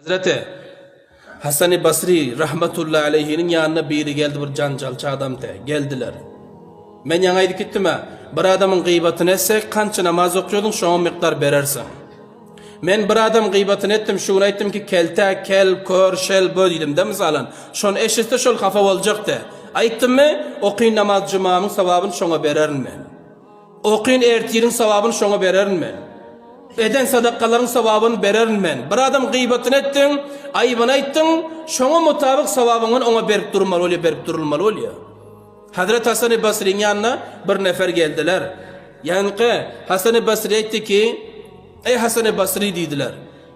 Hazreti Hasan-ı Basri rahmetullahi aleyhinin yanına biri geldi, bir cancalçı adam de geldiler. Men yanaydı gittim ha. Bir adamın gıybatını etsek kança namaz okuyordun şoğa miktar berersin. Men bir adam gıybatını ettim, şunu ettim ki kelte, kel, kör, şel bö dedim de misalan. Şonu eşitse şol kafa olacak de. Aytdım mı? Okuyun namaz cumamın sevabını şoğa bererin men. Okuyun ertirin sevabını şoğa bererin men. Eden sadakaların sevabını bererin men. Bir adam gıybatını ettin, ayıbını ettin, şoğa mutabık sevabını ona berip durmalı oluyor, berip durulmalı oluyor. Hazreti Hasan-ı Basri'nin yanına bir nefer geldiler. Yani Hasan-ı Basri etti ki, ey Hasan-ı Basri dediler.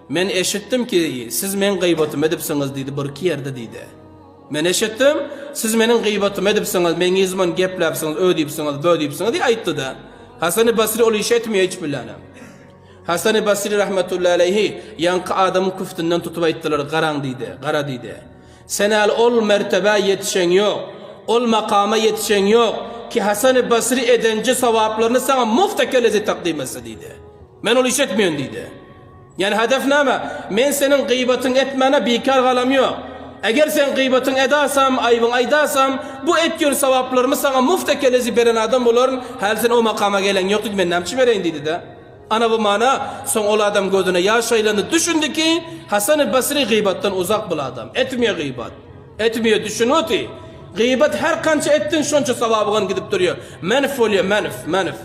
Men eşittim ki siz men gıybatımı edipsiniz dedi, bir iki yerde dedi. Men eşittim, siz menin gıybatımı edipsiniz, men izman geplapsiniz, ödeyipsiniz, bödeyipsiniz diye ayıttı da. Hasan-ı Basri olu iş etmiyor hiç bilene. Hasan-ı Basri rahmetullahi aleyhi yankı adamın küftünden tutup ayttılar, karan dedi, kara dedi. Sen al ol mertebe yetişen yok. Ol makama yetişen yok ki Hasan-ı Basri edence sevaplarını sana muftekeleze takdim etse dedi. Men ol iş etmiyorsun dedi. Yani hedef ne ama? Men senin gıybatın etmene bekar kalam yok. Eğer sen gıybatın edasam, ayıbın aydasam, bu etkiyon sevaplarımı sana muftekelezi veren adam olurun. Hal sen o makama gelen yok dedi, ben nemçi vereyim dedi de. Ana bu mana son ol adam gözüne yaş aylanı düşündü ki Hasan-ı Basri gıybattan uzak bul adam. Etmiyor gıybat. Etmiyor düşünüyor ki. Gıybat her kança ettin şonça sevabıgan gidip duruyor. Menf oluyor, menf.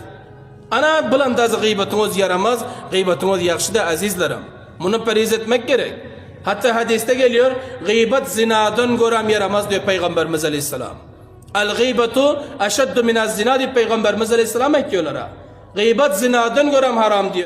Ana bulandazı gıybatınız yaramaz, gıybatınız yakşı da azizlerim. Bunu periz etmek gerek. Hatta hadiste geliyor, gıybat zinadan göram yaramaz diyor Peygamberimiz Aleyhisselam. El-gıybatu eşeddu minaz zina diyor Peygamberimiz Aleyhisselam ekliyorlar ha. Gıybat zinadan göram haram diyor.